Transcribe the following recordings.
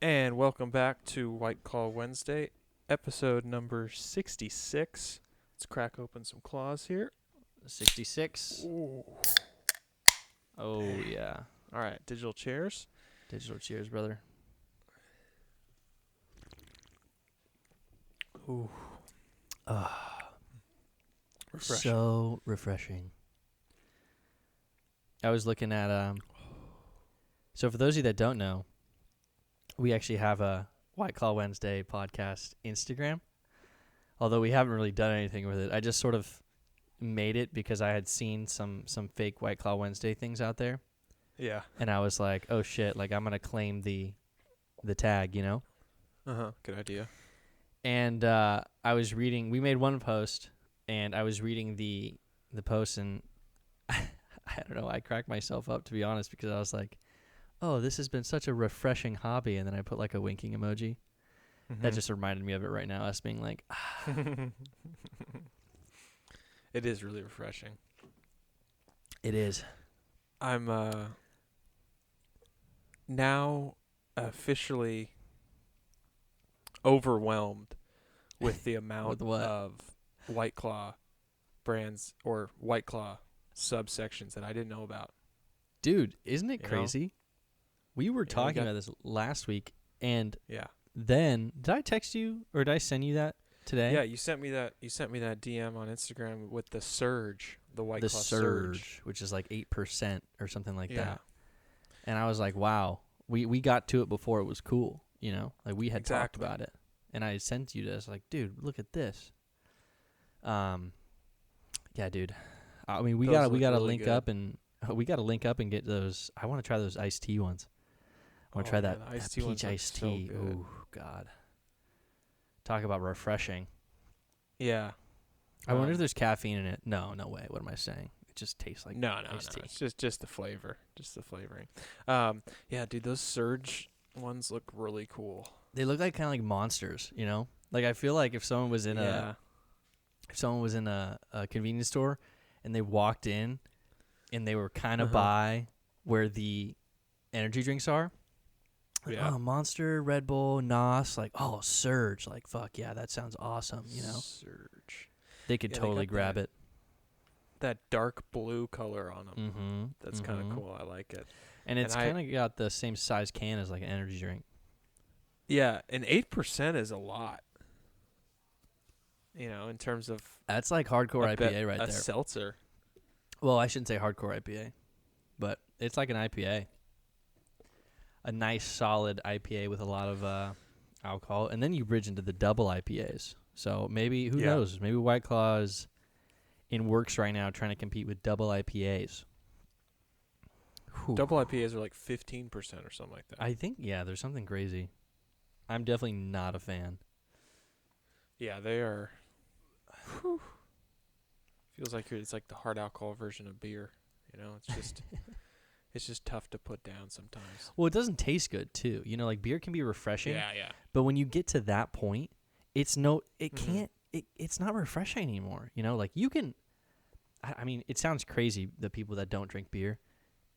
And welcome back to White Claw Wednesday, episode number 66. Let's crack open some claws here. 66. Ooh. Oh, yeah. All right, digital chairs. Digital cheers, brother. Ooh. Refreshing. So refreshing. I was looking at, so for those of you that don't know, we actually have a White Claw Wednesday podcast Instagram. Although we haven't really done anything with it. I just sort of made it because I had seen some fake White Claw Wednesday things out there. Yeah. And I was like, oh shit, like I'm going to claim the tag, you know? Uh-huh. Good idea. And I was reading, we made one post, and I was reading the post, and I don't know, I cracked myself up, to be honest, because I was like, oh, this has been such a refreshing hobby, and then I put like a winking emoji. That just reminded me of it right now, us being like, It is really refreshing. It is. I'm now officially overwhelmed with the amount of White Claw brands or White Claw subsections that I didn't know about. Dude, isn't it You crazy? know? We were talking about this last week, and yeah. then did I text you or did I send you that today? Yeah, you sent me that DM on Instagram with the Surge, the White the Claw Surge, which is like 8% or something like yeah. that. And I was like, wow, we got to it before it was cool, you know? Like we had talked about it. And I sent you this, like, dude, look at this. Yeah, dude. I mean, we gotta really link good. up and get those. I want to try those iced tea ones. I want to try that peach iced tea. So Ooh, God. Talk about refreshing. Yeah. I wonder if there's caffeine in it. No way. What am I saying? It just tastes like iced tea. It's just the flavor, just the flavoring. Yeah, dude, those Surge ones look really cool. They look like kind of like monsters, you know? Like I feel like if someone was in a convenience store and they walked in and they were kind of by where the energy drinks are. Like, yeah. Oh, Monster, Red Bull, NOS, like, oh, Surge. Like, fuck, yeah, that sounds awesome, you know? Surge. They could totally grab it. That dark blue color on them. Mm-hmm. That's kind of cool. I like it. And it's kind of got the same size can as like an energy drink. Yeah, and 8% is a lot. You know, in terms of... That's like hardcore IPA right there. A seltzer. Well, I shouldn't say hardcore IPA, but it's like an IPA. A nice, solid IPA with a lot of alcohol. And then you bridge into the double IPAs. So maybe, who knows? Maybe White Claw is in works right now trying to compete with double IPAs. Whew. Double IPAs are like 15% or something like that. I think, yeah, there's something crazy. I'm definitely not a fan. Yeah, they are... Whew. Feels like it's like the hard alcohol version of beer. You know, it's just... It's just tough to put down sometimes. Well, it doesn't taste good, too. You know, like, beer can be refreshing. Yeah. But when you get to that point, it's not refreshing anymore. You know, like, you can... I mean, it sounds crazy, the people that don't drink beer.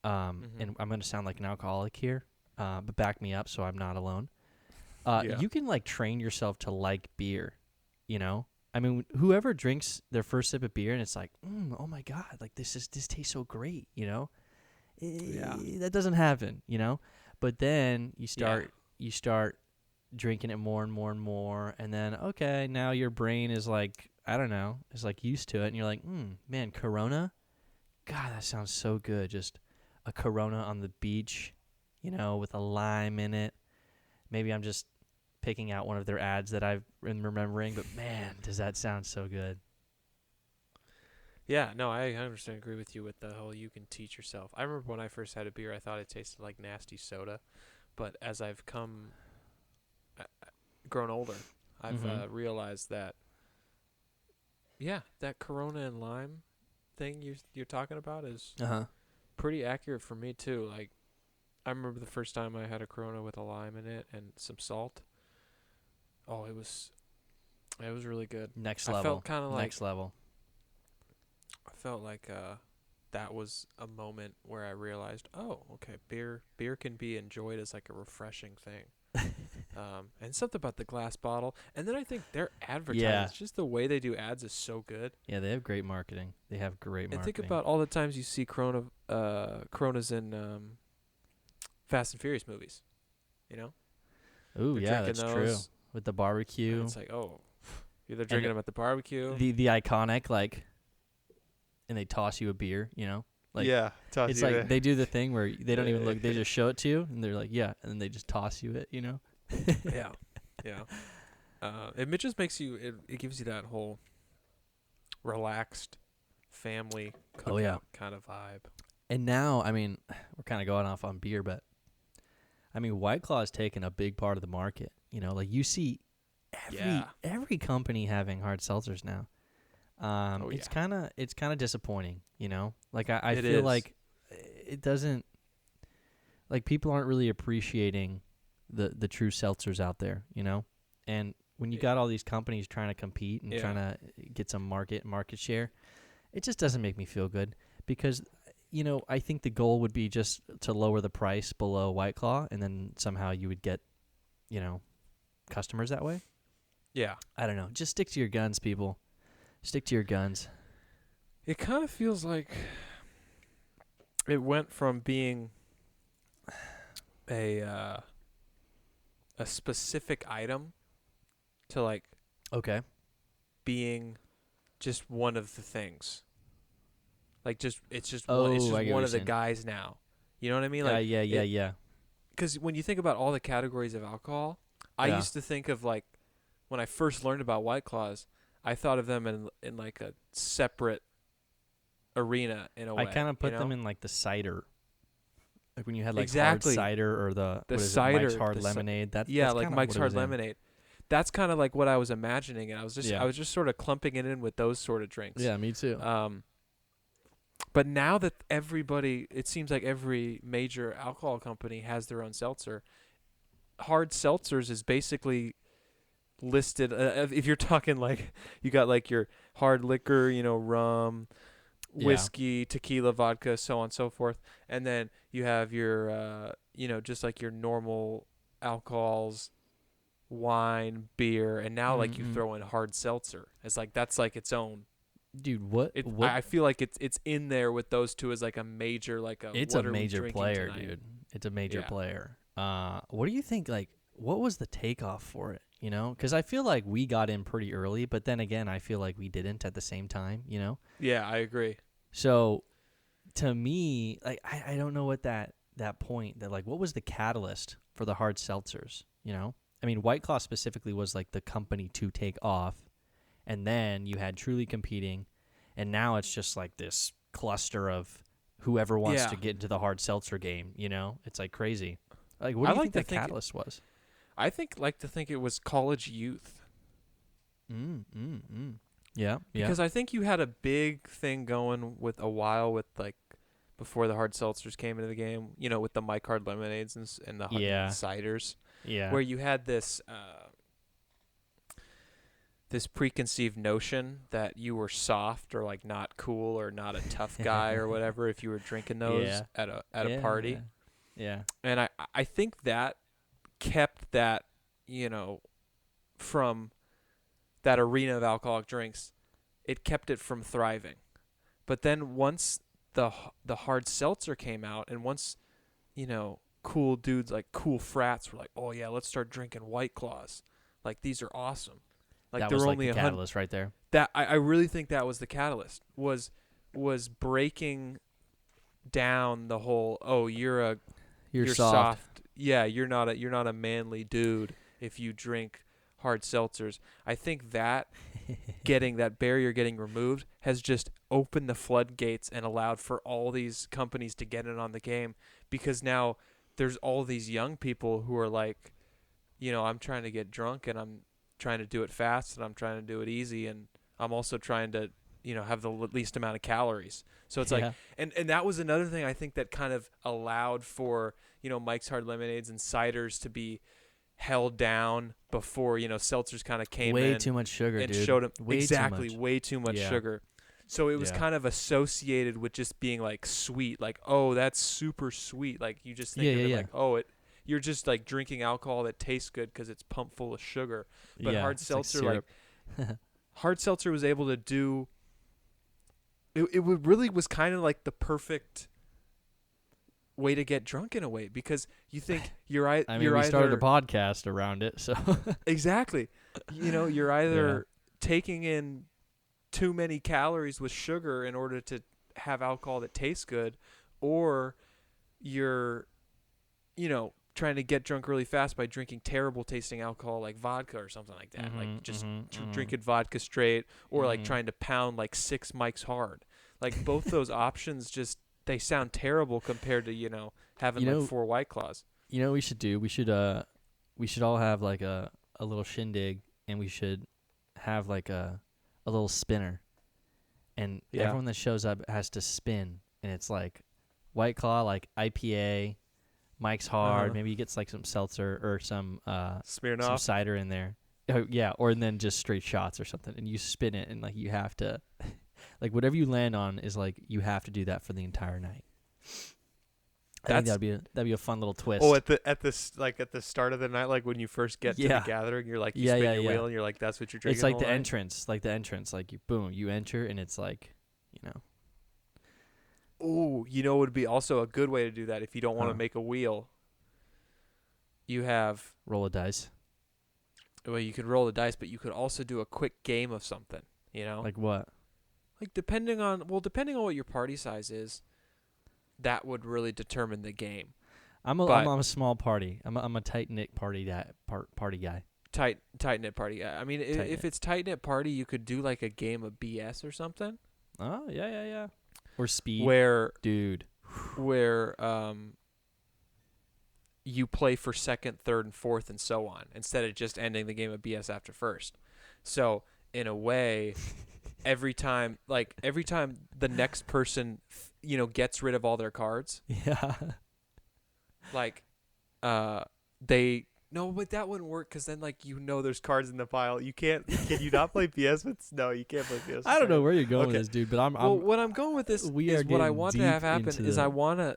And I'm going to sound like an alcoholic here, but back me up so I'm not alone. You can, like, train yourself to like beer, you know? I mean, whoever drinks their first sip of beer and it's like, oh, my God, like, this tastes so great, you know? That doesn't happen, you know. But then you start drinking it more and more and more, and then okay, now your brain is like, I don't know, is like used to it, and you're like, man, Corona, God, that sounds so good. Just a Corona on the beach, you know, with a lime in it. Maybe I'm just picking out one of their ads that I've been remembering, but man, does that sound so good. Yeah, no, I 100% agree with you with the whole you can teach yourself. I remember when I first had a beer, I thought it tasted like nasty soda. But as I've grown older, I've realized that, that Corona and lime thing you're talking about is pretty accurate for me, too. Like, I remember the first time I had a Corona with a lime in it and some salt. Oh, it was really good. Next level. I felt kind of like... Next level. I felt like that was a moment where I realized, oh, okay, beer can be enjoyed as like a refreshing thing. And something about the glass bottle. And then I think their Yeah. advertisements, just the way they do ads is so good. Yeah, they have great marketing. They have great And think marketing. about all the times you see Coronas in Fast and Furious movies. You know? Ooh, They're yeah, drinking that's true. those. With the barbecue. And it's like, oh, they're drinking them at the barbecue. The iconic, like, and they toss you a beer, you know? Like, yeah. It's like they do the thing where they don't even look. They just show it to you, and they're like, yeah. And then they just toss you it, you know? Yeah. Yeah. It just makes you, it gives you that whole relaxed family cookout kind of vibe. And now, I mean, we're kind of going off on beer, but I mean, White Claw is taking a big part of the market. You know, like you see every company having hard seltzers now. It's kind of disappointing, you know? Like I feel like it doesn't, like people aren't really appreciating the true seltzers out there, you know? And when you got all these companies trying to compete and trying to get some market share, it just doesn't make me feel good because, you know, I think the goal would be just to lower the price below White Claw and then somehow you would get, you know, customers that way. Yeah. I don't know. Just stick to your guns, people. Stick to your guns. It kind of feels like it went from being a specific item to like being just one of the things. Like it's just one of the guys now. You know what I mean? Like yeah. Because when you think about all the categories of alcohol, I used to think of like when I first learned about White Claws, I thought of them in like a separate arena in a way. I kind of put them in like the cider. Like when you had like hard cider or the cider, Mike's Hard Lemonade. That's like Mike's Hard Lemonade. That's kind of like what I was imagining, and I was just sort of clumping it in with those sort of drinks. Yeah, me too. But now that it seems like every major alcohol company has their own seltzer. Hard seltzers is basically listed. If you're talking like you got like your hard liquor, you know, rum, whiskey, tequila, vodka, so on and so forth, and then you have your, you know, just like your normal alcohols, wine, beer, and now like you throw in hard seltzer. It's like that's like its own. Dude, what? I feel like it's in there with those two as like a major It's a major player, dude. It's a major player. What do you think? Like, what was the takeoff for it? You know, because I feel like we got in pretty early, but then again, I feel like we didn't at the same time. You know? Yeah, I agree. So, to me, like, I don't know what that point that like what was the catalyst for the hard seltzers? You know, I mean, White Claw specifically was like the company to take off. And then you had Truly competing, and now it's just like this cluster of whoever wants to get into the hard seltzer game, you know? It's like crazy. Like, what do you think the catalyst was? I like to think it was college youth. Yeah. Because I think you had a big thing going with like before the hard seltzers came into the game, you know, with the Mike Hard Lemonades and the ciders. Yeah. Where you had this this preconceived notion that you were soft or like not cool or not a tough guy or whatever if you were drinking those at a party. Yeah. And I think that kept that, you know, from that arena of alcoholic drinks, it kept it from thriving. But then once the hard seltzer came out and once, you know, cool dudes like cool frats were like, "Oh yeah, let's start drinking White Claws. Like these are awesome." Like that there was were like only the catalyst right there. That I really think that was the catalyst. Was breaking down the whole you're soft. Yeah, you're not a manly dude if you drink hard seltzers. I think that getting that barrier getting removed has just opened the floodgates and allowed for all these companies to get in on the game because now there's all these young people who are like, you know, I'm trying to get drunk and I'm trying to do it fast and I'm trying to do it easy and I'm also trying to, you know, have the least amount of calories. So it's like, and that was another thing I think that kind of allowed for, you know, Mike's Hard Lemonades and ciders to be held down before, you know, seltzers kind of came in. Way too much sugar, and dude. showed them way too much Yeah. sugar. So it was kind of associated with just being like sweet, like, oh, that's super sweet. Like you just think of it like, oh, you're just like drinking alcohol that tastes good because it's pumped full of sugar. But Yeah, hard it's seltzer, like hard seltzer was able to do. It really was kind of like the perfect way to get drunk in a way, because you think you're I mean, we started a podcast around it, so exactly, you're either taking in too many calories with sugar in order to have alcohol that tastes good, or you're trying to get drunk really fast by drinking terrible tasting alcohol like vodka or something like that, like just drinking vodka straight, or like trying to pound like 6 Mike's Hard. Like both those options, just they sound terrible compared to having like 4 White Claws. You know what we should do? We should all have like a little shindig, and we should have like a little spinner, and everyone that shows up has to spin, and it's like White Claw, like IPA, Mike's Hard. Maybe he gets like some seltzer or some some cider in there. Oh yeah, or then just straight shots or something, and you spin it, and like you have to, like whatever you land on is like you have to do that for the entire night. I think that'd be a fun little twist. Oh, at the start of the night, like when you first get to the gathering, you're like you spin your wheel, and you're like, that's what you're drinking. It's like the entrance, like you boom, you enter, and it's like, Oh, would be also a good way to do that if you don't want to make a wheel. You have roll a dice. Well, you could roll the dice, but you could also do a quick game of something. Like what? Like depending on what your party size is, that would really determine the game. I'm a small party. I'm a tight knit party guy. Tight knit party guy. I mean, if it's tight knit party, you could do like a game of BS or something. Oh yeah. Or speed. Where you play for second, third, and fourth, and so on, instead of just ending the game of BS after first. So in a way, every time the next person gets rid of all their cards. Yeah. Like, but that wouldn't work, because then there's cards in the pile. You can't. Can you not play BS? No, you can't play BS. I don't know where you're going with this, dude, but what I'm going with this is what I want to have happen is I want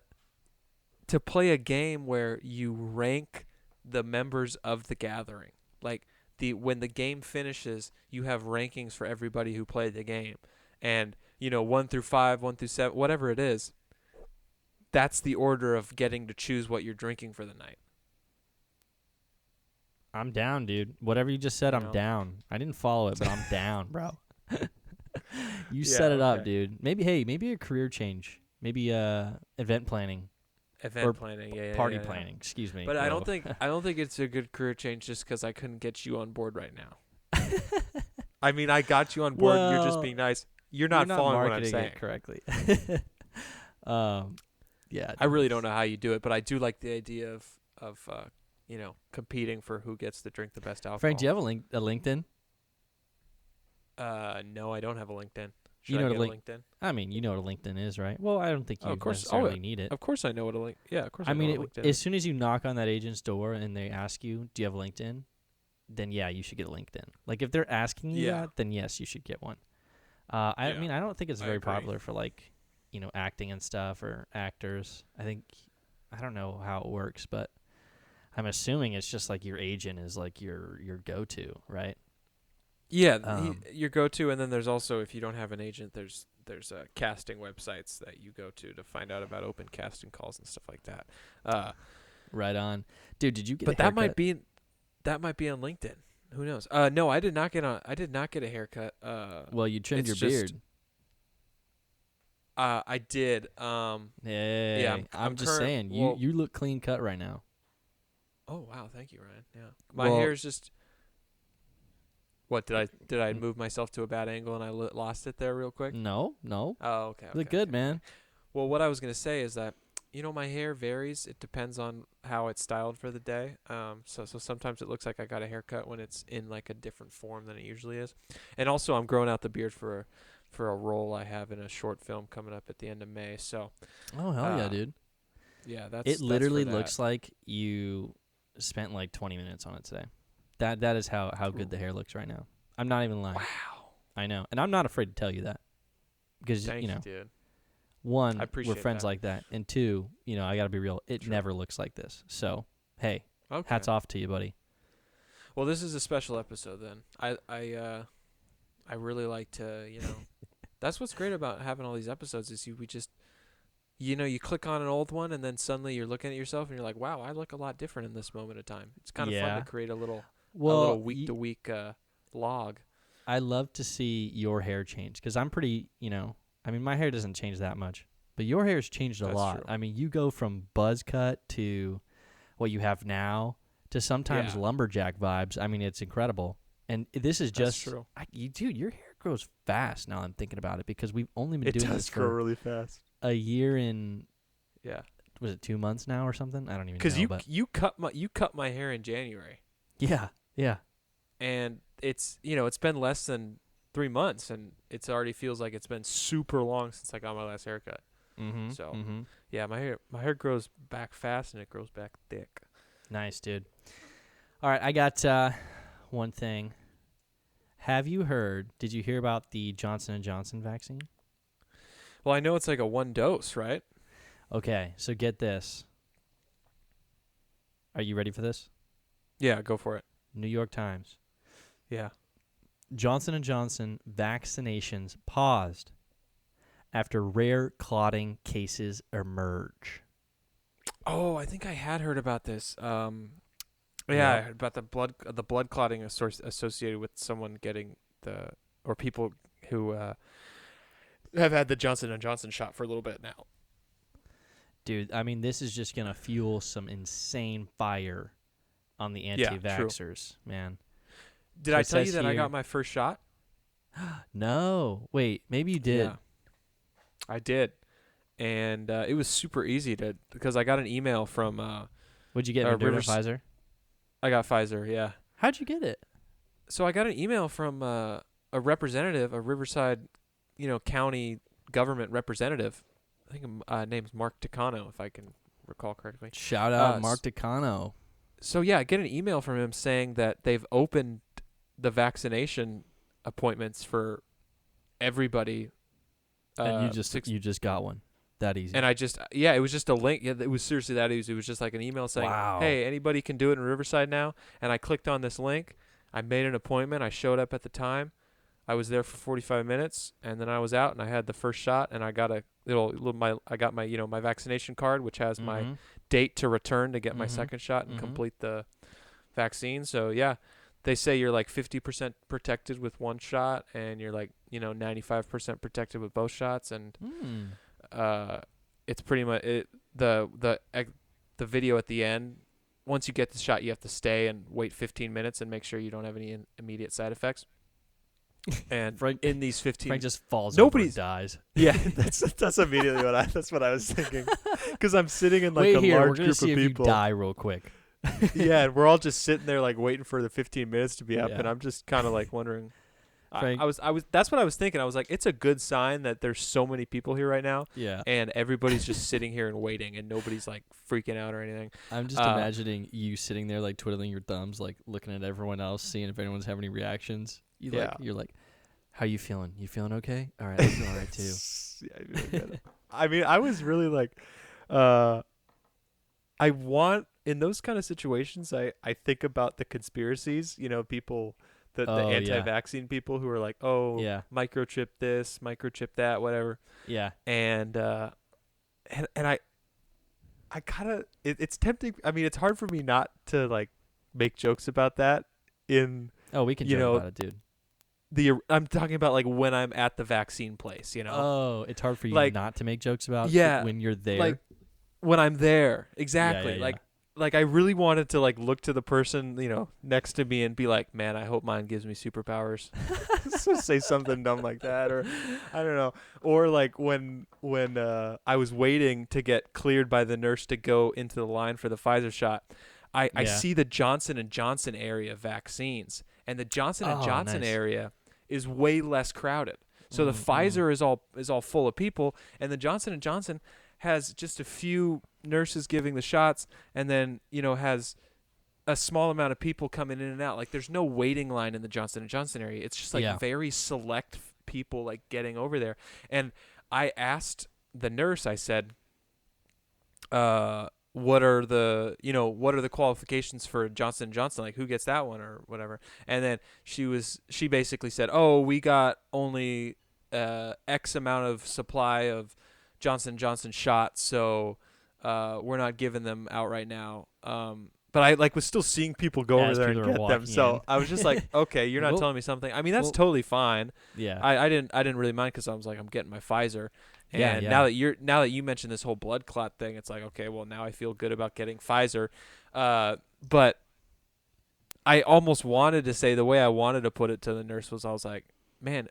to play a game where you rank the members of the gathering. Like when the game finishes, you have rankings for everybody who played the game, and 1 through 5, 1 through 7, whatever it is. That's the order of getting to choose what you're drinking for the night. I'm down, dude. Whatever you just said, I'm down. I didn't follow it, but I'm down, bro. You set it up, dude. Maybe a career change. Maybe event planning. Party planning. Excuse me. But I don't think it's a good career change just because I couldn't get you on board right now. I mean, I got you on board. Well, you're just being nice. You're not following what I'm saying correctly. Yeah. I really don't know how you do it, but I do like the idea of competing for who gets to drink the best alcohol. Frank, do you have a LinkedIn? No, I don't have a LinkedIn. Should I get a LinkedIn? I mean, you know what a LinkedIn is, right? Well, I don't think you necessarily need it. Of course I know what a link. Yeah, of course I mean, know what a LinkedIn is. As soon as you knock on that agent's door and they ask you, do you have a LinkedIn? Then yeah, you should get a LinkedIn. Like if they're asking you that, then yes, you should get one. I mean, I don't think it's very popular for acting and stuff or actors. I don't know how it works, but I'm assuming it's just like your agent is like your go-to, right? Yeah, your go-to, and then there's also, if you don't have an agent, there's casting websites that you go to find out about open casting calls and stuff like that. Right on, dude. Did you get? But that might be on LinkedIn. Who knows? No, I did not get a haircut. Well, you trimmed your beard. I did. Yeah, I'm just saying, you look clean cut right now. Oh wow, thank you, Ryan. Yeah, my hair is just. What did I move myself to a bad angle and I lost it there real quick? No. Oh, okay. Look good, man. Well, what I was gonna say is that my hair varies. It depends on how it's styled for the day. So sometimes it looks like I got a haircut when it's in like a different form than it usually is. And also, I'm growing out the beard for a role I have in a short film coming up at the end of May. So. Oh hell yeah, dude. Yeah, it literally looks like you spent like 20 minutes on it today. That is how good the hair looks right now. I'm not even lying. Wow. I know. And I'm not afraid to tell you that. Because, Thank you, dude. One, we're friends like that. And two, I got to be real. It never looks like this. So, hey, Okay. hats off to you, buddy. Well, this is a special episode then. I really like to, that's what's great about having all these episodes is we just, you click on an old one and then suddenly you're looking at yourself and you're like, wow, I look a lot different in this moment of time. It's kind of fun to create a little week to week log. I love to see your hair change because I'm pretty, my hair doesn't change that much, but your hair's changed a lot. True. I mean, you go from buzz cut to what you have now to sometimes lumberjack vibes. I mean, it's incredible. And this is just, true. Dude, your hair grows fast now I'm thinking about it because we've only been doing this grow for really fast. a year and, was it 2 months now or something? I don't even know. Because you cut my hair in January. Yeah. And it's, it's been less than 3 months and it's already feels like it's been super long since I got my last haircut. Mm-hmm. So, yeah, my hair grows back fast and it grows back thick. Nice, dude. All right, I got one thing. Did you hear about the Johnson & Johnson vaccine? Well, I know it's like a 1 dose, right? Okay, so get this. Are you ready for this? Yeah, go for it. New York Times. Yeah. Johnson & Johnson vaccinations paused after rare clotting cases emerge. Oh, I think I had heard about this. Yeah, I heard about the blood clotting associated with someone getting or people who have had the Johnson & Johnson shot for a little bit now. Dude, I mean, this is just going to fuel some insane fire on the anti-vaxxers, man. Did I tell you that I got my first shot? No. Wait, maybe you did. Yeah, I did. And it was super easy because I got an email from What'd you get, Moderna or Pfizer? I got Pfizer, yeah. How'd you get it? So I got an email from a representative, a Riverside, county government representative. I think name's Mark Takano, if I can recall correctly. Shout out Mark Takano. So yeah, I get an email from him saying that they've opened the vaccination appointments for everybody. And you just got one. That easy. And it was just a link. Yeah, it was seriously that easy. It was just like an email saying, hey, anybody can do it in Riverside now. And I clicked on this link. I made an appointment. I showed up at the time. I was there for 45 minutes, and then I was out, and I had the first shot, and I got my vaccination card, which has my date to return to get my second shot and complete the vaccine. So yeah, they say you're like 50% protected with one shot, and you're like 95% protected with both shots, and it's pretty much the video at the end. Once you get the shot, you have to stay and wait 15 minutes and make sure you don't have any immediate side effects. And Frank, in these 15, Frank just falls over and dies. Yeah, that's immediately what I was thinking. Because I'm sitting in like large group of people. You die real quick. Yeah, and we're all just sitting there like waiting for the 15 minutes to be up, and I'm just kind of like wondering. Frank, I was. That's what I was thinking. I was like, it's a good sign that there's so many people here right now. Yeah. And everybody's just sitting here and waiting, and nobody's like freaking out or anything. I'm just imagining you sitting there like twiddling your thumbs, like looking at everyone else, seeing if anyone's having any reactions. You're like, how you feeling? You feeling okay? All right, I feel all right too. Yeah, I mean, I was really like, I want in those kind of situations. I think about the conspiracies. People. The anti-vaccine people who are like, microchip this, microchip that, whatever. Yeah. And I kind of, it's tempting. I mean, it's hard for me not to like make jokes about that we can joke about it, dude. I'm talking about like when I'm at the vaccine place, Oh, it's hard for you like, not to make jokes about when you're there. Like when I'm there. Exactly. Yeah. Like I really wanted to like look to the person, next to me and be like, man, I hope mine gives me superpowers. So say something dumb like that, or I don't know. Or like when I was waiting to get cleared by the nurse to go into the line for the Pfizer shot, I see the Johnson & Johnson area vaccines, and the Johnson & Johnson area is way less crowded. So the Pfizer is all full of people, and the Johnson & Johnson has just a few nurses giving the shots, and then has a small amount of people coming in and out. Like there's no waiting line in the Johnson & Johnson area. It's just like very select people like getting over there. And I asked the nurse, I said, what are the qualifications for Johnson & Johnson, like who gets that one or whatever. And then she basically said, oh, we got only X amount of supply of Johnson & Johnson shots, so we're not giving them out right now. But I was still seeing people go over there and get them, so I was just like, okay, you're not telling me something. I mean, that's totally fine. Yeah. I didn't really mind because I was like, I'm getting my Pfizer. And now that you mentioned this whole blood clot thing, it's like, okay, well, now I feel good about getting Pfizer. But I almost wanted to say, the way I wanted to put it to the nurse was, I was like, man,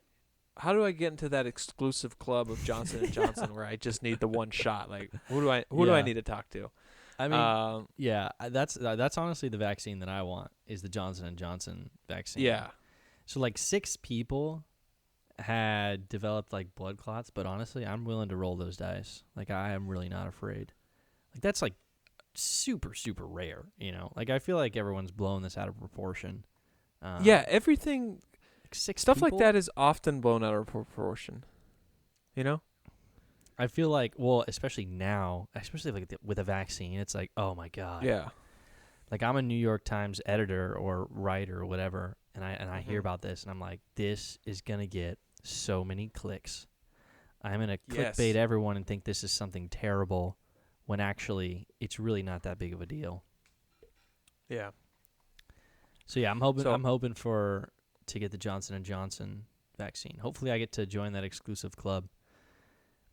how do I get into that exclusive club of Johnson & Johnson where I just need the one shot? Like, who do I need to talk to? I mean, that's honestly the vaccine that I want, is the Johnson & Johnson vaccine. Yeah. So like 6 people had developed like blood clots, but honestly, I'm willing to roll those dice. Like, I am really not afraid. Like, that's like super, super rare, you know? Like, I feel like everyone's blowing this out of proportion. Everything, like 6 stuff people? like that is often blown out of proportion, you know? I feel like, well, especially now, especially like with a vaccine, it's like, oh my God. Yeah. Like, I'm a New York Times editor or writer or whatever, and I hear about this, and I'm like, this is going to get so many clicks. I'm going to clickbait everyone and think this is something terrible, when actually it's really not that big of a deal. Yeah. So yeah, I'm hoping to get the Johnson & Johnson vaccine. Hopefully I get to join that exclusive club.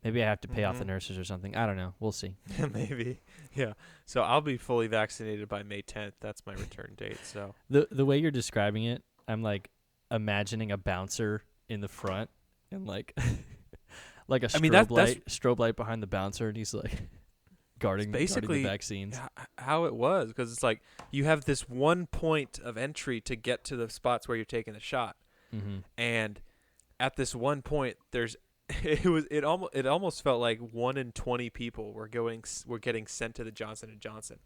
Maybe I have to pay off the nurses or something. I don't know. We'll see. Maybe. Yeah. So I'll be fully vaccinated by May 10th. That's my return date. So the way you're describing it, I'm like imagining a bouncer in the front and like like a strobe light behind the bouncer, and he's like guarding the vaccines. How it was, because it's like you have this one point of entry to get to the spots where you're taking the shot, and at this one point, it almost felt like 1 in 20 people were getting sent to the Johnson & Johnson.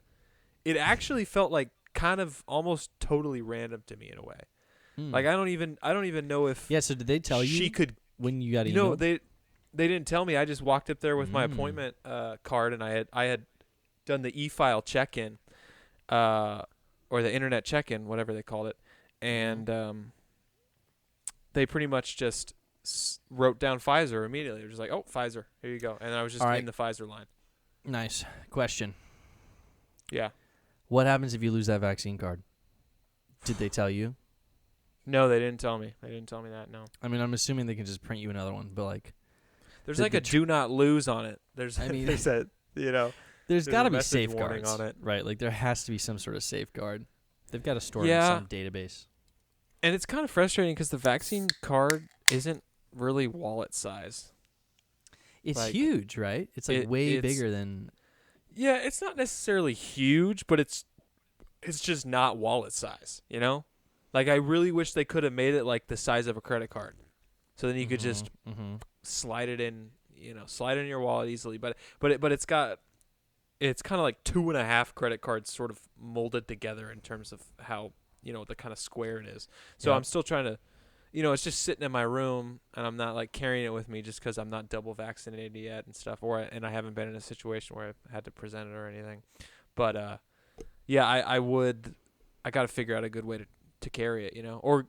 It actually felt like kind of almost totally random to me in a way. Like, I don't even know if so did they tell you when you got emailed? No, they didn't tell me. I just walked up there with my appointment card, and I had done the e-file check-in, or the internet check-in, whatever they called it, and they pretty much just wrote down Pfizer immediately. They're just like, oh, Pfizer, here you go. And I was just in the Pfizer line. Nice. Question. Yeah. What happens if you lose that vaccine card? Did they tell you? No, they didn't tell me. They didn't tell me that, no. I mean, I'm assuming they can just print you another one, but like... There's like a do not lose on it. There's got to be safeguards on it. Right, like there has to be some sort of safeguard. They've got to store it in some database. And it's kind of frustrating because the vaccine card isn't really wallet size. It's huge, right? It's like way bigger than... Yeah, it's not necessarily huge, but it's just not wallet size, you know? Like, I really wish they could have made it like the size of a credit card. So then you could just slide it in your wallet easily. But it's kind of like 2.5 credit cards sort of molded together in terms of how, the kind of square it is. So I'm still trying to, it's just sitting in my room, and I'm not like carrying it with me just because I'm not double vaccinated yet and stuff, and I haven't been in a situation where I've had to present it or anything. But I got to figure out a good way to carry it, or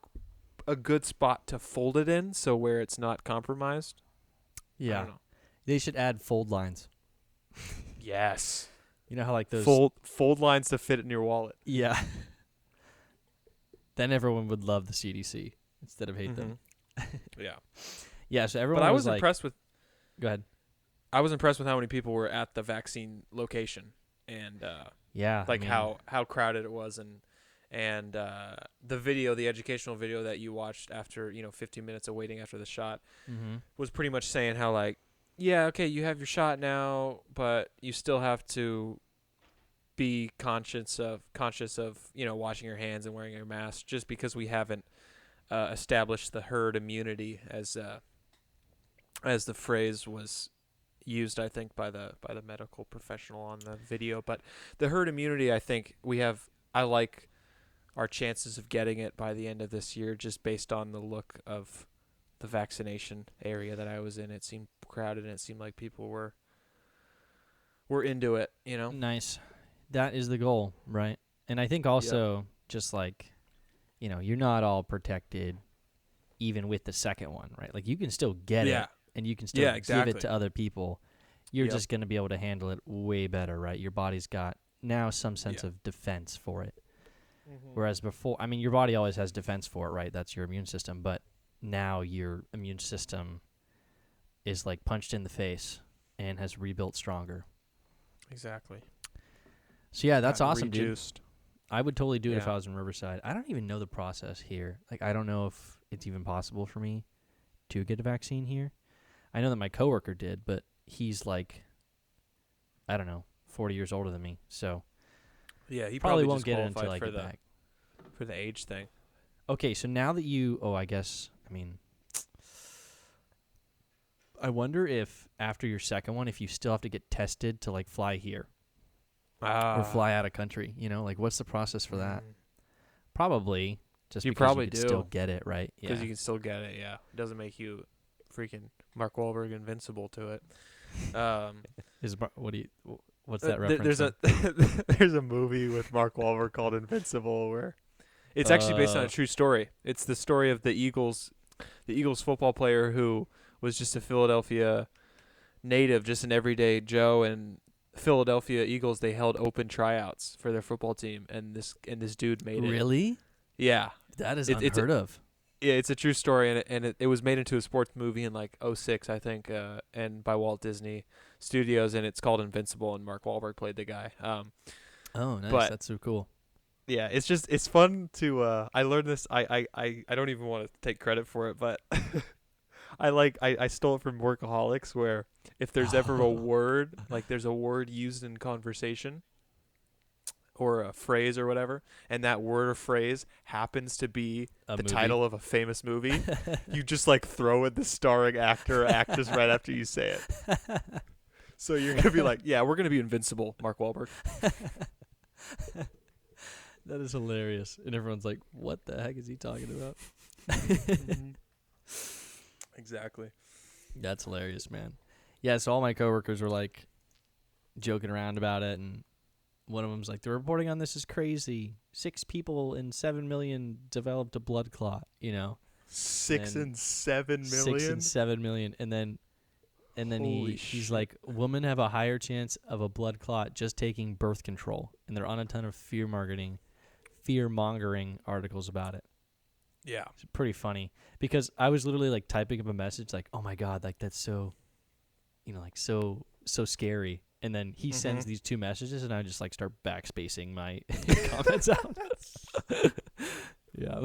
a good spot to fold it in, so where it's not compromised. Yeah. I don't know. They should add fold lines. Yes. You know how like those fold lines to fit in your wallet. Yeah. Then everyone would love the CDC instead of hate them. Yeah. Yeah, so everyone But I was like, impressed with... Go ahead. I was impressed with how many people were at the vaccine location, and how crowded it was, and the educational video that you watched after 15 minutes of waiting after the shot was pretty much saying how, like, yeah, okay, you have your shot now, but you still have to be conscious of washing your hands and wearing your mask, just because we haven't established the herd immunity, as the phrase was used, I think, by the medical professional on the video. But the herd immunity, I think I like our chances of getting it by the end of this year, just based on the look of the vaccination area that I was in. It seemed crowded, and it seemed like people were we're into it, you know? Nice. That is the goal, right? And I think also just like, you're not all protected even with the second one, right? Like you can still get it and you can still give it to other people. You're just going to be able to handle it way better, right? Your body's got now some sense of defense for it. Mm-hmm. Whereas before, I mean, your body always has defense for it, right? That's your immune system. But now your immune system is like punched in the face and has rebuilt stronger. Exactly. So yeah, that's awesome, rejuiced. Dude. I would totally do it if I was in Riverside. I don't even know the process here. Like, I don't know if it's even possible for me to get a vaccine here. I know that my coworker did, but he's like, I don't know, 40 years older than me. So yeah, he probably won't get it until I get back. For the age thing. Okay, so now that I wonder if after your second one, if you still have to get tested to like fly here. Or fly out of country, like what's the process for that? Probably just because you can still get it, right? Because you can still get it, yeah. It doesn't make you freaking Mark Wahlberg invincible to it. What's that reference? There's a movie with Mark Wahlberg called Invincible where it's actually based on a true story. It's the story of the Eagles football player who was just a Philadelphia native, just an everyday Joe, and Philadelphia Eagles, they held open tryouts for their football team, and this dude made it. Really? Yeah. That is unheard of. Yeah, it's a true story, and it was made into a sports movie in like 2006, I think, and by Walt Disney Studios, and it's called Invincible, and Mark Wahlberg played the guy. Oh, nice. That's so cool. Yeah, it's fun to I learned this. I don't even want to take credit for it, but I stole it from Workaholics, where if there's ever a word, like there's a word used in conversation or a phrase or whatever, and that word or phrase happens to be the title of a famous movie, you just like throw in the starring actor or actress right after you say it. So you're going to be like, yeah, we're going to be invincible, Mark Wahlberg. That is hilarious. And everyone's like, what the heck is he talking about? Exactly. That's hilarious, man. Yeah, so all my coworkers were like joking around about it, and one of them's like, the reporting on this is crazy. 6 people in 7 million developed a blood clot, 6 and 7 million? 6 and 7 million. And then he's like, women have a higher chance of a blood clot just taking birth control. And they're on a ton of fear-mongering articles about it. Yeah. It's pretty funny. Because I was literally like typing up a message like, oh my God, like that's so, like so scary. And then he sends these 2 messages, and I just like start backspacing my comments out. Yeah,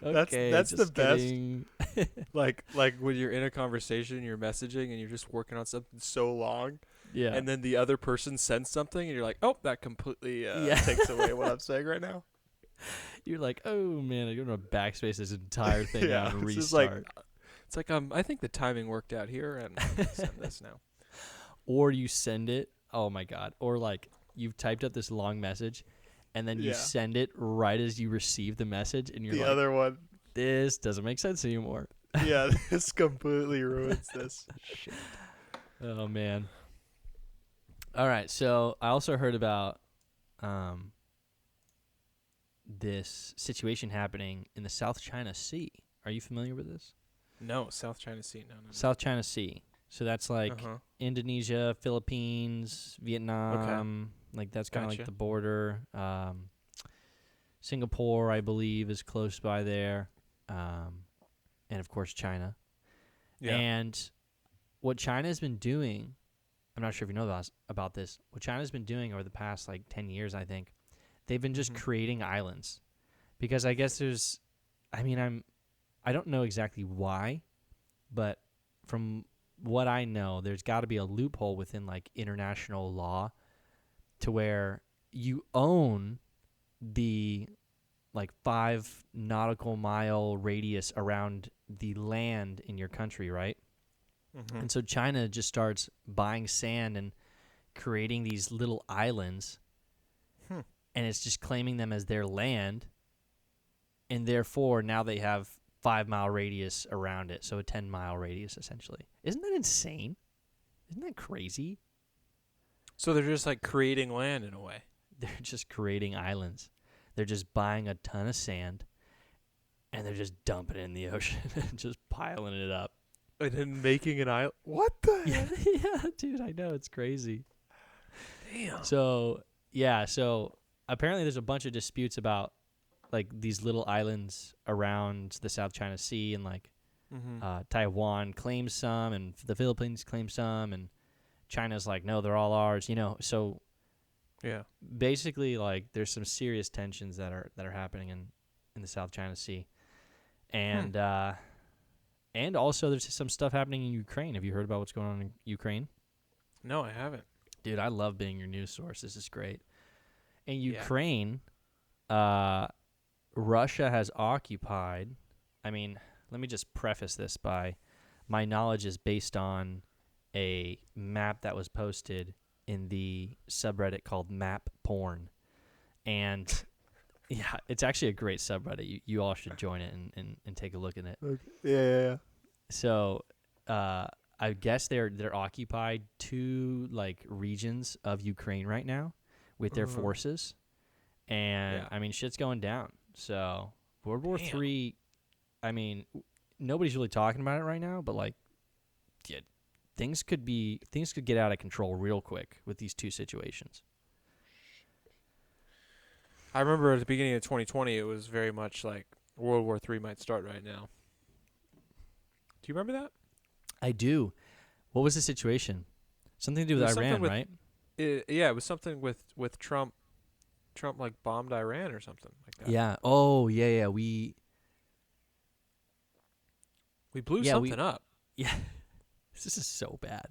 okay, that's the best. like when you're in a conversation, you're messaging, and you're just working on something so long. Yeah. And then the other person sends something, and you're like, oh, that completely takes away what I'm saying right now. You're like, oh man, I'm gonna backspace this entire thing out and restart. It's like I think the timing worked out here, and send this now. Or you send it, oh my God, or like you've typed up this long message, and then you send it right as you receive the message, and you're like, the other one, this doesn't make sense anymore. Yeah, this completely ruins this. Shit. Oh man. All right, so I also heard about this situation happening in the South China Sea. Are you familiar with this? No, South China Sea. No. South China Sea. So that's like Indonesia, Philippines, Vietnam. Like that's kind of like the border. Singapore, I believe, is close by there. And of course, China. Yeah. And what China has been doing, I'm not sure if you know about this. What China's been doing over the past like 10 years, I think, they've been just creating islands, because I guess I don't know exactly why, but from what I know, there's got to be a loophole within like international law to where you own the like 5 nautical mile radius around the land in your country, right? Mm-hmm. And so China just starts buying sand and creating these little islands, and it's just claiming them as their land, and therefore now they have 5-mile radius around it, so a 10-mile radius essentially. Isn't that insane? Isn't that crazy? So they're just like creating land in a way. They're just creating islands. They're just buying a ton of sand, and they're just dumping it in the ocean and just piling it up. And then making an island. What the Yeah, heck? yeah, dude, I know, it's crazy. Damn. So apparently there's a bunch of disputes about like these little islands around the South China Sea, and like Taiwan claims some, and the Philippines claim some, and China's like, no, they're all ours. So Yeah. basically, like, there's some serious tensions that are happening in the South China Sea, and and also there's some stuff happening in Ukraine. Have you heard about what's going on in Ukraine? No, I haven't. Dude, I love being your news source. This is great. In Yeah. Ukraine, Russia has occupied. I mean, let me just preface this by my knowledge is based on a map that was posted in the subreddit called Map Porn. And yeah, it's actually a great subreddit. You all should join it and take a look at it. Okay. Yeah. So, I guess they're occupied 2 like regions of Ukraine right now with their forces, and I mean shit's going down. So World War III, I mean nobody's really talking about it right now, but like, yeah, things could get out of control real quick with these 2 situations. I remember at the beginning of 2020, it was very much like World War III might start right now. Do you remember that? I do. What was the situation? Something to do with Iran, right? Yeah, it was something with Trump. Trump like bombed Iran or something like that. Yeah. Oh, yeah. We blew something up. Yeah. This is so bad.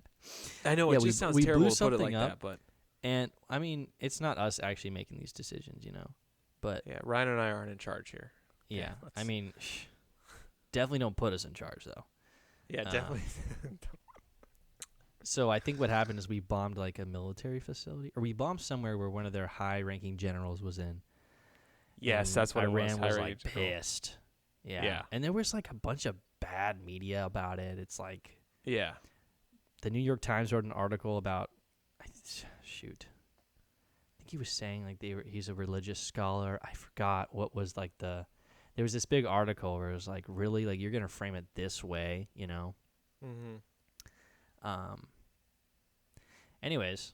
I know, it just sounds terrible to put it like that, but and I mean, it's not us actually making these decisions, But yeah, Ryan and I aren't in charge here. Yeah, I mean, definitely don't put us in charge though. Yeah, definitely. So I think what happened is we bombed like a military facility, or we bombed somewhere where one of their high-ranking generals was in. Yes, that's what Iran was like pissed. Yeah, and there was like a bunch of bad media about it. It's like, yeah, the New York Times wrote an article about, I think he was saying like he's a religious scholar. I forgot what was like there was this big article where it was like, really, like, you're gonna frame it this way, Anyways,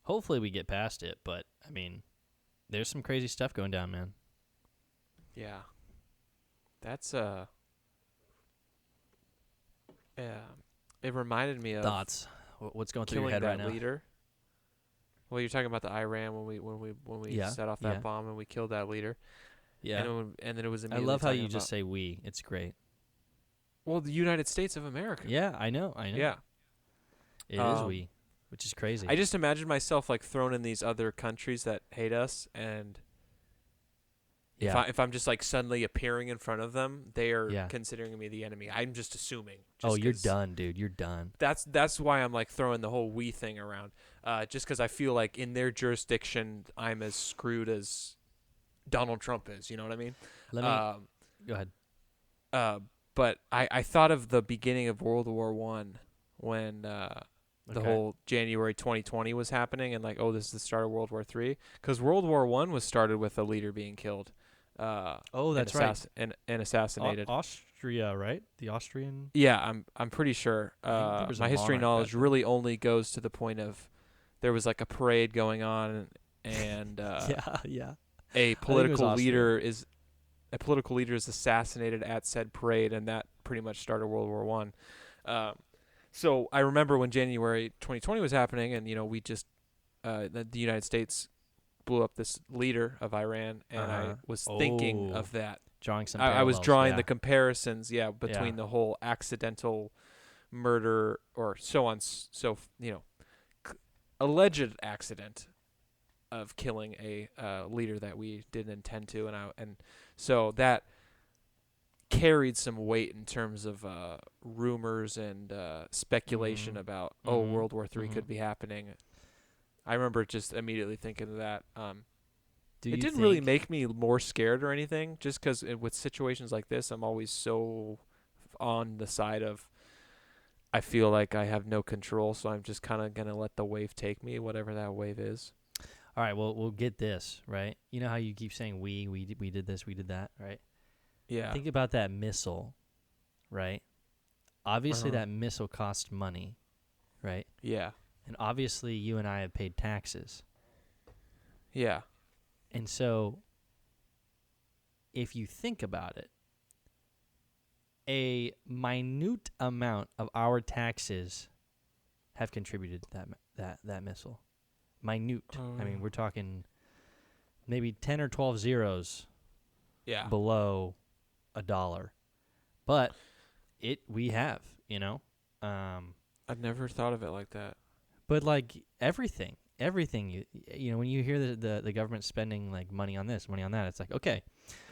hopefully we get past it, but I mean, there's some crazy stuff going down, man. Yeah. That's it reminded me of thoughts. What's going through your head right now? Leader. Well, you're talking about the Iran when we set off that bomb and we killed that leader. Yeah. And then it was I immediately love how you just say we. It's great. Well, the United States of America. Yeah, I know. Yeah. It is we, which is crazy. I just imagine myself like thrown in these other countries that hate us, and if I'm just like suddenly appearing in front of them, they are considering me the enemy. I'm just assuming. You're done, dude. You're done. That's why I'm like throwing the whole we thing around. Just because I feel like in their jurisdiction, I'm as screwed as Donald Trump is. You know what I mean? Let me go ahead. But I thought of the beginning of World War I when the whole January 2020 was happening, and like, oh, this is the start of World War III, because World War I was started with a leader being killed. That's right. And assassinated. Austria, right? The Austrian. Yeah, I'm pretty sure. My history knowledge really only goes to the point of there was like a parade going on, and a political leader is assassinated at said parade, and that pretty much started World War I. So I remember when January 2020 was happening, and we just the United States blew up this leader of Iran, and I was thinking of that. Drawing some I was drawing the comparisons, between the whole accidental murder or so on, alleged accident of killing a leader that we didn't intend to, and so that carried some weight in terms of rumors and speculation about World War III could be happening. I remember just immediately thinking of that. It didn't really make me more scared or anything, just because with situations like this, I'm always so on the side of I feel like I have no control, so I'm just kind of gonna let the wave take me, whatever that wave is. All right, well, we'll get this, right? You know how you keep saying we did this, we did that, right? Yeah. Think about that missile, right? Obviously, Uh-huh. that missile cost money, right? Yeah. And obviously, you and I have paid taxes. Yeah. And so, if you think about it, a minute amount of our taxes have contributed to that missile. Minute. I mean, we're talking maybe 10 or 12 zeros Yeah. below $1. But we have, you know. I've never thought of it like that. But like everything you know, when you hear the government spending like money on this, money on that, it's like, okay,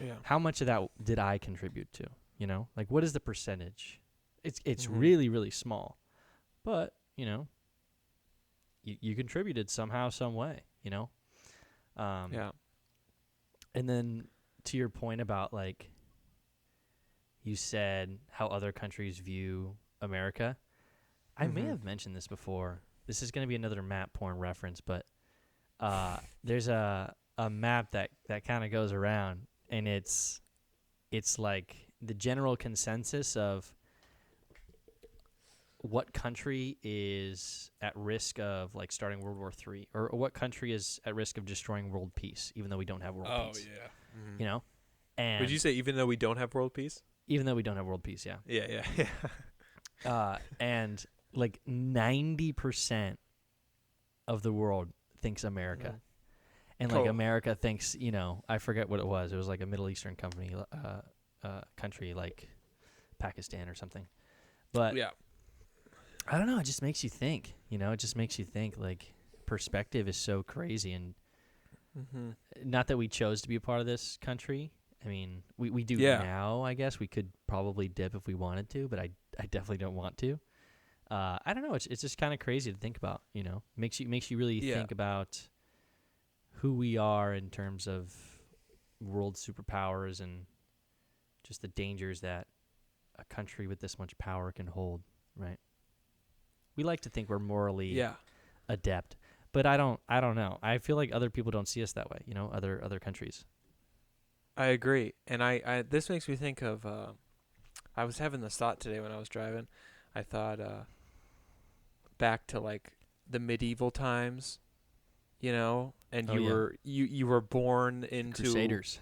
Yeah. how much of that did I contribute to? You know, like what is the percentage? It's Mhm. really, really small, but you know, you contributed somehow, some way, you know. Yeah. And then to your point about like you said how other countries view America, I may have mentioned this before. This is going to be another map porn reference, but there's a map that kind of goes around, and it's like the general consensus of what country is at risk of like starting World War III, or what country is at risk of destroying world peace, even though we don't have world peace. Yeah. You know, and Would you say even though we don't have world peace? even though we don't have world peace, yeah. Yeah. And like 90% of the world thinks America. And like America thinks, you know, I forget what it was. It was like a Middle Eastern country like Pakistan or something. But Yeah. I don't know. It just makes you think, you know, it just makes you think like perspective is so crazy. And not that we chose to be a part of this country. I mean, we do now, I guess. We could probably dip if we wanted to, but I definitely don't want to. I don't know. It's just kind of crazy to think about, you know. Makes you really think about who we are in terms of world superpowers and just the dangers that a country with this much power can hold, right? We like to think we're morally adept, but I don't know. I feel like other people don't see us that way, you know, other countries. I agree. And I this makes me think of I was having this thought today when I was driving. I thought back to like the medieval times, you know, and you were born into Crusaders.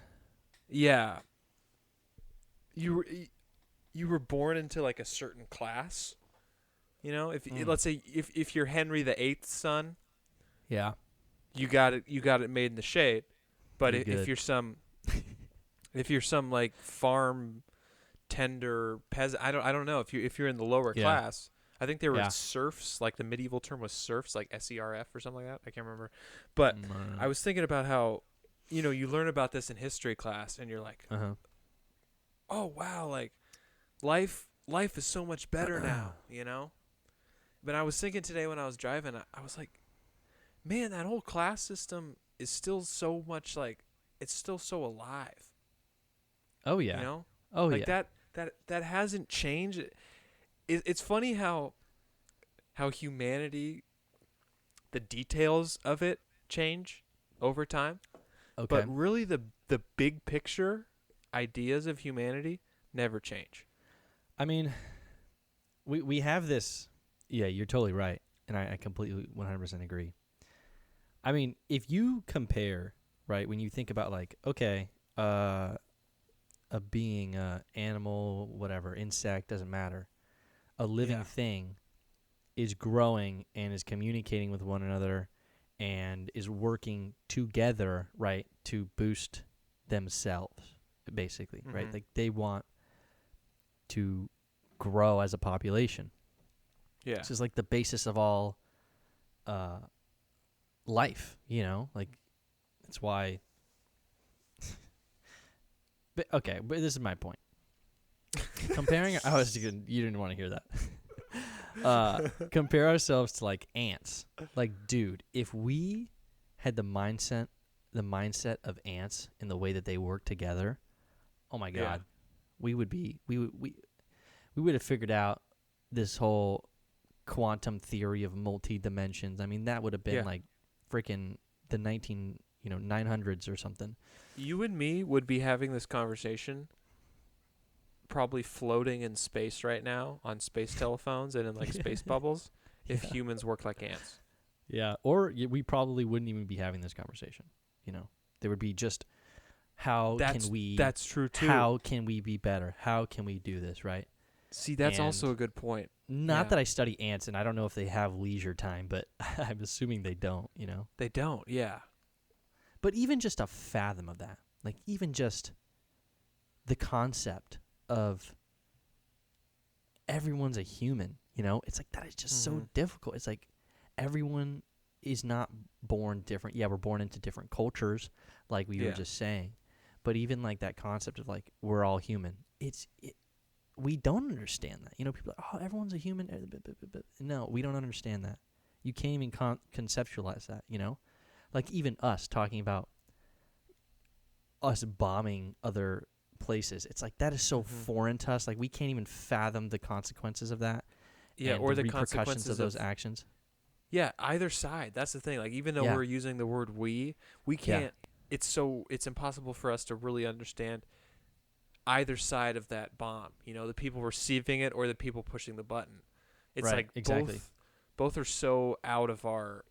Yeah. You were born into like a certain class. You know, if let's say if you're Henry VIII's son, yeah, you got it made in the shade. But if you're some like farm tender peasant, I don't know, if you're in the lower class. I think they were serfs, like the medieval term was serfs, like SERF or something like that. I can't remember. But I was thinking about how, you know, you learn about this in history class and you're like, oh wow, like life is so much better now, you know? But I was thinking today when I was driving, I was like, man, that whole class system is still so much like, it's still so alive. Oh yeah. You know? Oh like yeah. That hasn't changed. It's funny how humanity, the details of it change over time. Okay. But really the big picture ideas of humanity never change. I mean, we have this. Yeah, you're totally right. And I completely 100% agree. I mean, if you compare, right, when you think about like, okay, a being, animal, whatever, insect, doesn't matter. A living thing is growing and is communicating with one another and is working together, right, to boost themselves, basically, right? Like they want to grow as a population. Yeah. This is like the basis of all life, you know? Like that's why but this is my point. Comparing you didn't want to hear that. Compare ourselves to like ants. Like, dude, if we had the mindset of ants in the way that they work together, oh my god, we would have figured out this whole quantum theory of multi-dimensions. I mean, that would have been like freaking the 900s or something. You and me would be having this conversation probably floating in space right now on space telephones and in like space bubbles if humans work like ants. Yeah, or we probably wouldn't even be having this conversation. You know, there would be just That's true too. How can we be better? How can we do this, right? See, that's also a good point. Not that I study ants, and I don't know if they have leisure time, but I'm assuming they don't, you know? They don't, yeah. But even just a fathom of that, like even just the concept of everyone's a human, you know? It's like that is just so difficult. It's like everyone is not born different. Yeah, we're born into different cultures, like we were just saying. But even like that concept of like we're all human, we don't understand that. You know, people are like, oh, everyone's a human. No, we don't understand that. You can't even conceptualize that, you know? Like even us talking about us bombing other places. It's like that is so foreign to us. Like we can't even fathom the consequences of that. Yeah, and or the the repercussions of those actions. Yeah, either side. That's the thing. Like even though we're using the word we can't it's impossible for us to really understand either side of that bomb. You know, the people receiving it or the people pushing the button. It's like both are so out of our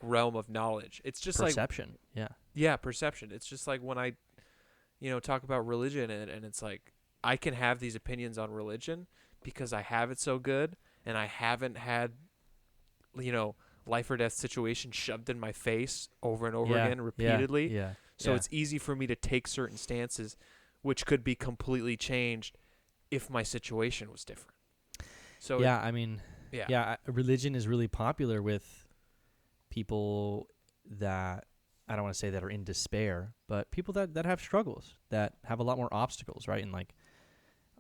realm of knowledge. It's just perception. Yeah, perception. It's just like when I talk about religion and it's like I can have these opinions on religion because I have it so good and I haven't had life or death situation shoved in my face over and over again repeatedly. So it's easy for me to take certain stances which could be completely changed if my situation was different. So religion is really popular with people that I don't want to say that are in despair, but people that have struggles, that have a lot more obstacles, right? And like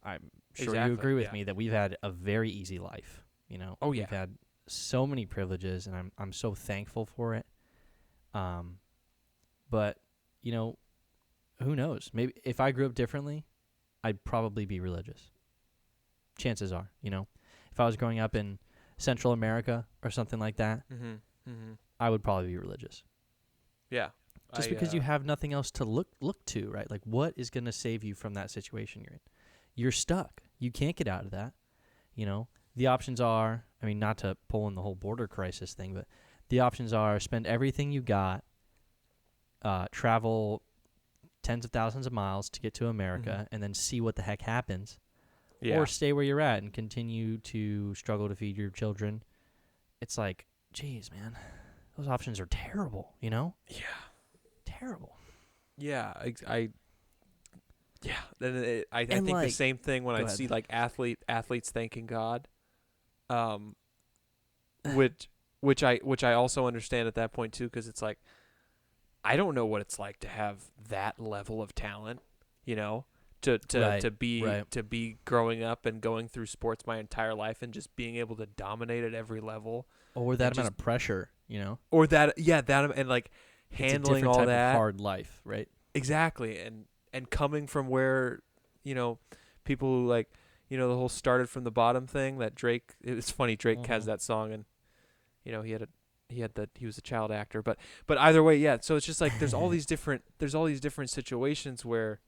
I'm sure you agree with me that we've had a very easy life, you know. Oh yeah. We've had so many privileges and I'm so thankful for it. But you know, who knows? Maybe if I grew up differently, I'd probably be religious. Chances are, you know. If I was growing up in Central America or something like that, I would probably be religious. Yeah. Just because you have nothing else to look to, right? Like what is going to save you from that situation you're in? You're stuck. You can't get out of that. You know, the options are, I mean, not to pull in the whole border crisis thing, but the options are spend everything you got, travel tens of thousands of miles to get to America and then see what the heck happens. Yeah. Or stay where you're at and continue to struggle to feed your children. It's like, geez, man, those options are terrible, you know? Yeah. Terrible. Yeah, I think like, the same thing when I see like athletes thanking God, which I also understand at that point too, because it's like I don't know what it's like to have that level of talent, you know, to be growing up and going through sports my entire life and just being able to dominate at every level, or that amount of pressure, you know, or that and like handling all that of hard life, right? Exactly, and coming from where, you know, people who like, you know, the whole started from the bottom thing that Drake. It's funny, Drake has that song, and you know he was a child actor, but either way, yeah. So it's just like there's all these different situations where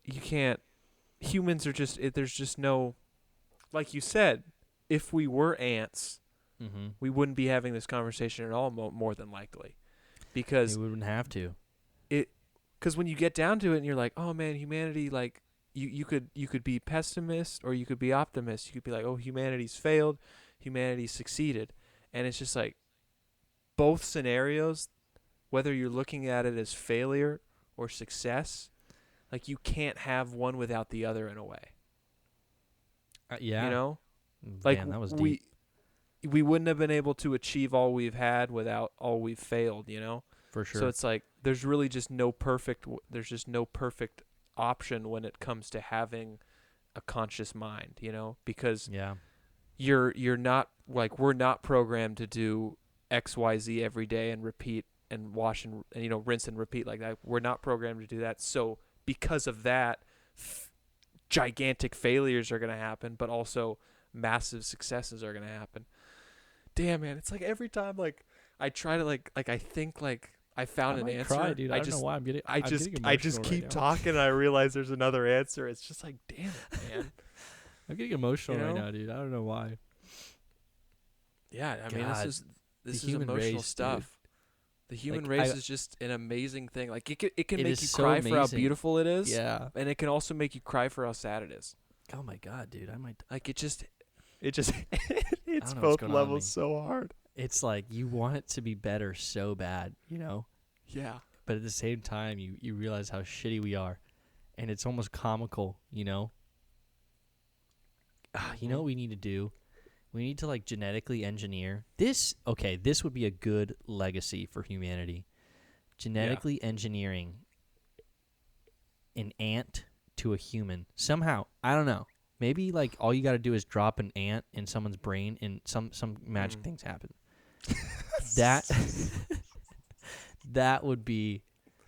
you can't. Humans are just there's just no, like you said, if we were ants, we wouldn't be having this conversation at all. More than likely, because we wouldn't have to. Because when you get down to it and you're like, oh man, humanity, like you could be pessimist or you could be optimist. You could be like, oh, humanity's failed, humanity's succeeded, and it's just like both scenarios, whether you're looking at it as failure or success, like you can't have one without the other in a way. You know, like man, that was deep. We wouldn't have been able to achieve all we've had without all we've failed. You know. For sure. So it's like there's really just no perfect option when it comes to having a conscious mind, you know, because you're not like we're not programmed to do XYZ every day and repeat and wash and you know rinse and repeat like that. We're not programmed to do that. So because of that, gigantic failures are going to happen, but also massive successes are gonna happen. Damn, man, it's like every time like I try to like I think like I found an answer. Cry, dude. I don't know why I'm getting. I just keep talking and I realize there's another answer. It's just like, damn it, man. I'm getting emotional right now, dude. I don't know why. Yeah, I mean, this is emotional race, stuff. Dude. The human race is just an amazing thing. Like it can make you so cry amazing. for how beautiful it is. Yeah. And it can also make you cry for how sad it is. Oh my god, dude. I might like it hits both levels so hard. It's like you want it to be better so bad, you know? Yeah. But at the same time you realize how shitty we are. And it's almost comical, you know? You know what we need to do? We need to like genetically engineer this. Okay, this would be a good legacy for humanity. Genetically engineering an ant to a human somehow. I don't know. Maybe like all you got to do is drop an ant in someone's brain, and some magic things happen. That would be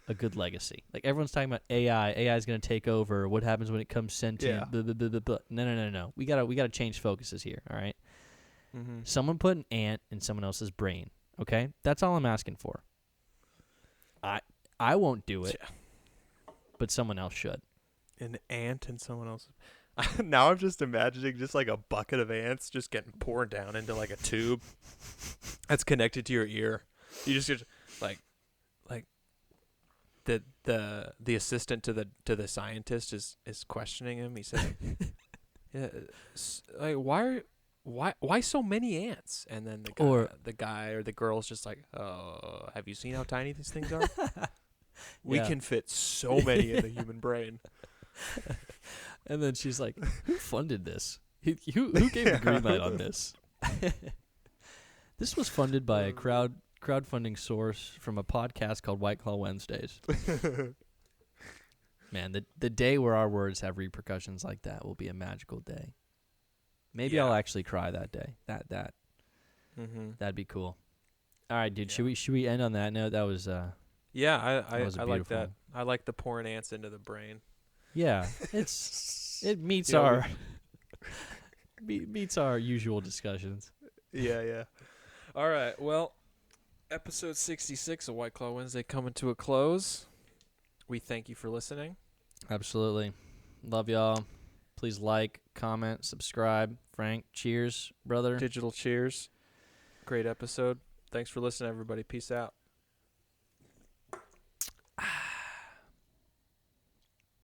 a good legacy. Like everyone's talking about AI. AI is going to take over. What happens when it comes sentient? Yeah. Blah, blah, blah, blah, blah. No. We gotta change focuses here. All right. Mm-hmm. Someone put an ant in someone else's brain. Okay, that's all I'm asking for. I won't do it, but someone else should. An ant in someone else's. Now I'm just imagining just like a bucket of ants just getting poured down into like a tube that's connected to your ear. You just get like the assistant to the scientist is questioning him. He said, "Yeah, like why so many ants?" And then the guy or the girl's just like, "Oh, have you seen how tiny these things are? We can fit so many in the human brain." And then she's like, "Who funded this? Who gave the green light on this?" This was funded by a crowdfunding source from a podcast called White Claw Wednesdays. Man, the day where our words have repercussions like that will be a magical day. Maybe I'll actually cry that day. That'd be cool. All right, dude. Yeah. Should we end on that note? That was I like that. I like the pouring ants into the brain. Yeah, it meets our meets our usual discussions. Yeah. All right. Well, episode 66 of White Claw Wednesday coming to a close. We thank you for listening. Absolutely. Love y'all. Please like, comment, subscribe. Frank, cheers, brother. Digital cheers. Great episode. Thanks for listening, everybody. Peace out.